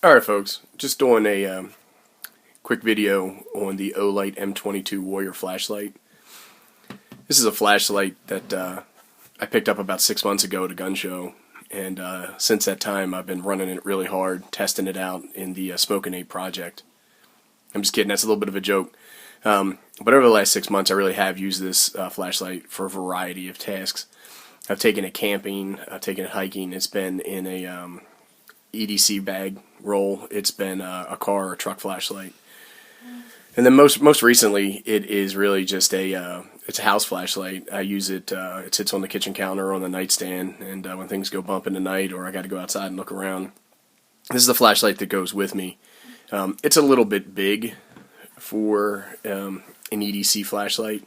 Alright folks, just doing a quick video on the Olight M22 Warrior flashlight. This is a flashlight that I picked up about 6 months ago at a gun show, and since that time I've been running it really hard, testing it out in the TheSmokinApe project. I'm just kidding, that's a little bit of a joke. But over the last 6 months I really have used this flashlight for a variety of tasks. I've taken it camping, I've taken it hiking, it's been in a EDC bag roll, it's been a car or truck flashlight, and then most recently it is really just it's a house flashlight. I use it, it sits on the kitchen counter or on the nightstand, and when things go bump in the night or I got to go outside and look around, this is the flashlight that goes with me. It's a little bit big for an EDC flashlight,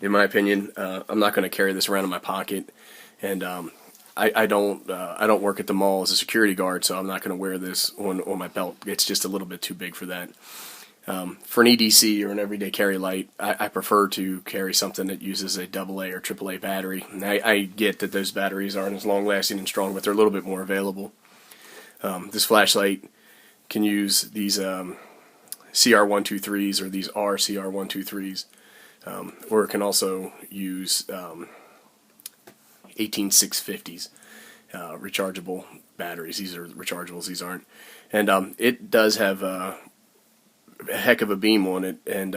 in my opinion. I'm not going to carry this around in my pocket, and I don't work at the mall as a security guard, so I'm not going to wear this on my belt. It's just a little bit too big for that. For an EDC or an everyday carry light, I prefer to carry something that uses a AA or AAA battery. And I get that those batteries aren't as long lasting and strong, but they're a little bit more available. This flashlight can use these CR123s or these RCR123s, or it can also use 18650s, rechargeable batteries. These are rechargeables, these aren't. And it does have a heck of a beam on it, and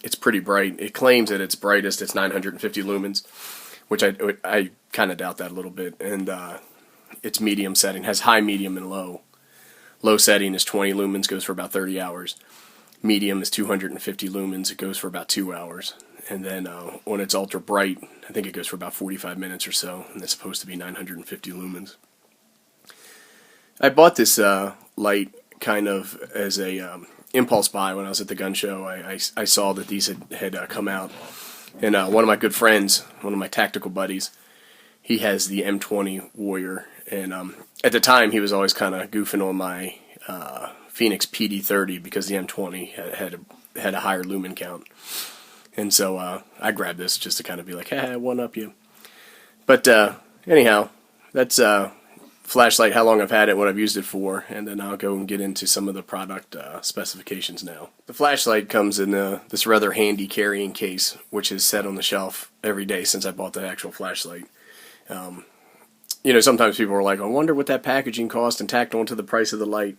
it's pretty bright. It claims at its brightest it's 950 lumens, which I kind of doubt that a little bit. And its medium setting has high, medium, and low. Low setting is 20 lumens, goes for about 30 hours. Medium is 250 lumens, it goes for about 2 hours. And then on its ultra bright, I think it goes for about 45 minutes or so, and it's supposed to be 950 lumens. I bought this light kind of as a impulse buy when I was at the gun show. I saw that these had come out, and one of my good friends, one of my tactical buddies, he has the M20 Warrior, and at the time he was always kind of goofing on my Phoenix PD30 because the M20 had a higher lumen count. And so I grabbed this just to kind of be like, hey, one up you. But anyhow, that's flashlight, how long I've had it, what I've used it for, and then I'll go and get into some of the product specifications now. The flashlight comes in this rather handy carrying case, which is set on the shelf every day since I bought the actual flashlight. You know, sometimes people are like, I wonder what that packaging cost and tacked onto the price of the light.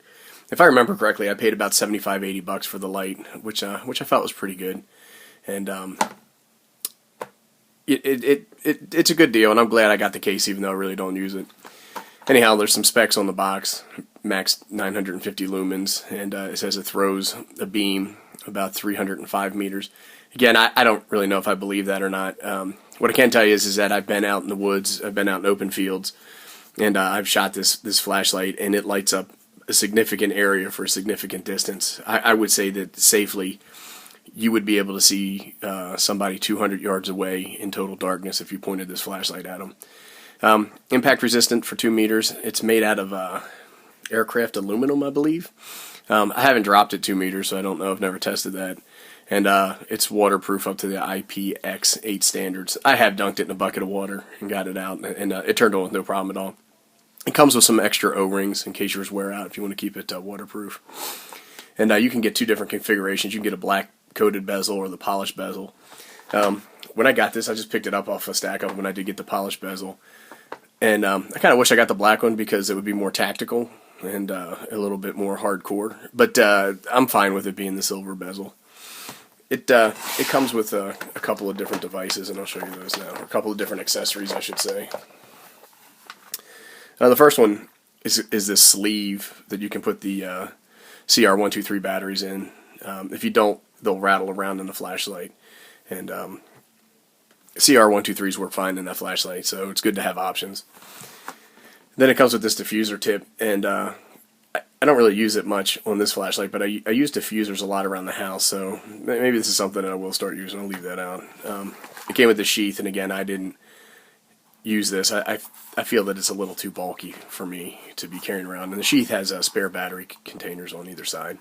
If I remember correctly, I paid about $75–80 for the light, which I felt was pretty good. And it's a good deal, and I'm glad I got the case even though I really don't use it. Anyhow, there's some specs on the box, max 950 lumens, and it says it throws a beam about 305 meters. Again, I don't really know if I believe that or not. What I can tell you is that I've been out in the woods, I've been out in open fields, and I've shot this flashlight, and it lights up a significant area for a significant distance. I would say that safely you would be able to see somebody 200 yards away in total darkness if you pointed this flashlight at them. Impact resistant for 2 meters. It's made out of aircraft aluminum, I believe. I haven't dropped it 2 meters, so I don't know. I've never tested that. And it's waterproof up to the IPX8 standards. I have dunked it in a bucket of water and got it out, and it turned on with no problem at all. It comes with some extra O-rings in case yours wear out if you want to keep it waterproof. And you can get two different configurations. You can get a black coated bezel or the polished bezel. When I got this, I just picked it up off a stack of them when I did get the polished bezel. And I kind of wish I got the black one because it would be more tactical and a little bit more hardcore. But I'm fine with it being the silver bezel. It comes with a couple of different devices, and I'll show you those now. A couple of different accessories, I should say. The first one is this sleeve that you can put the CR123 batteries in. If you don't, they'll rattle around in the flashlight. And CR123s work fine in that flashlight, so it's good to have options. Then it comes with this diffuser tip, and I don't really use it much on this flashlight, but I use diffusers a lot around the house, so maybe this is something that I will start using. I'll leave that out. It came with the sheath, and again, I didn't use this. I feel that it's a little too bulky for me to be carrying around, and the sheath has spare battery containers on either side.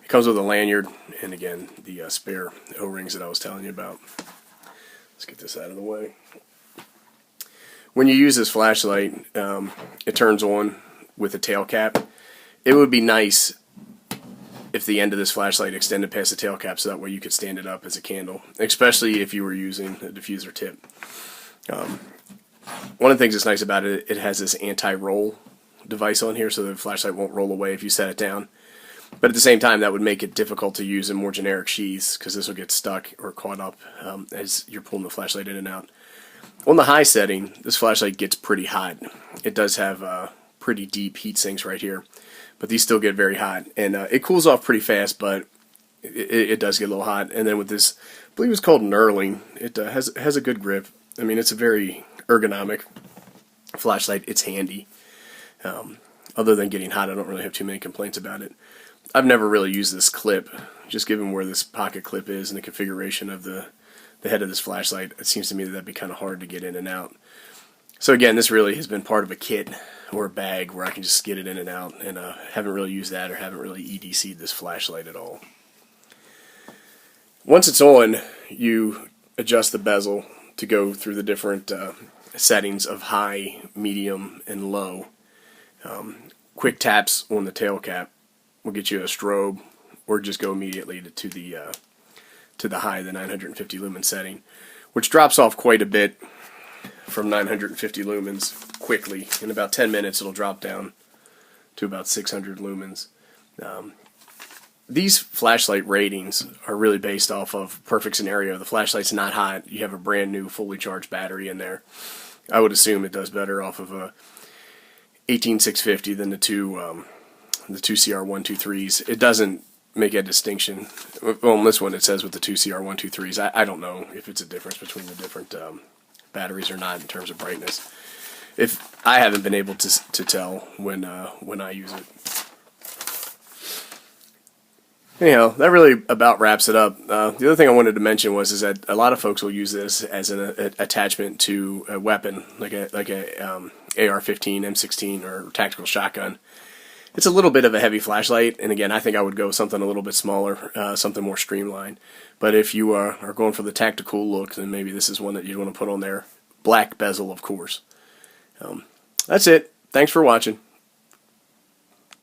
It comes with a lanyard, and again, the spare O-rings that I was telling you about. Let's get this out of the way. When you use this flashlight, it turns on with a tail cap, it would be nice if the end of this flashlight extended past the tail cap, so that way you could stand it up as a candle, especially if you were using a diffuser tip. One of the things that's nice about it, it has this anti-roll device on here, so the flashlight won't roll away if you set it down. But at the same time, that would make it difficult to use in more generic sheaths, because this will get stuck or caught up as you're pulling the flashlight in and out. On the high setting, this flashlight gets pretty hot. It does have pretty deep heat sinks right here, but these still get very hot. And it cools off pretty fast, but it does get a little hot. And then with this, I believe it's called knurling, it has a good grip. I mean, it's a very ergonomic flashlight. It's handy. Other than getting hot, I don't really have too many complaints about it. I've never really used this clip, just given where this pocket clip is and the configuration of the head of this flashlight. It seems to me that that'd be kind of hard to get in and out. So again, this really has been part of a kit or a bag where I can just get it in and out, and haven't really used that or haven't really EDC'd this flashlight at all. Once it's on, you adjust the bezel to go through the different settings of high, medium, and low. Quick taps on the tail cap will get you a strobe, or just go immediately to the high, the 950 lumen setting, which drops off quite a bit from 950 lumens quickly. In about 10 minutes, it'll drop down to about 600 lumens. These flashlight ratings are really based off of perfect scenario. The flashlight's not hot. You have a brand new fully charged battery in there. I would assume it does better off of a 18650 than the two CR123s. It doesn't make a distinction. Well, on this one it says with the two CR123s. I don't know if it's a difference between the different batteries or not in terms of brightness. If I haven't been able to tell when I use it. Anyhow, that really about wraps it up. The other thing I wanted to mention is that a lot of folks will use this as an attachment to a weapon, like a AR-15, M16, or tactical shotgun. It's a little bit of a heavy flashlight, and again, I think I would go something a little bit smaller, something more streamlined. But if you are going for the tactical look, then maybe this is one that you'd want to put on there. Black bezel, of course. That's it. Thanks for watching.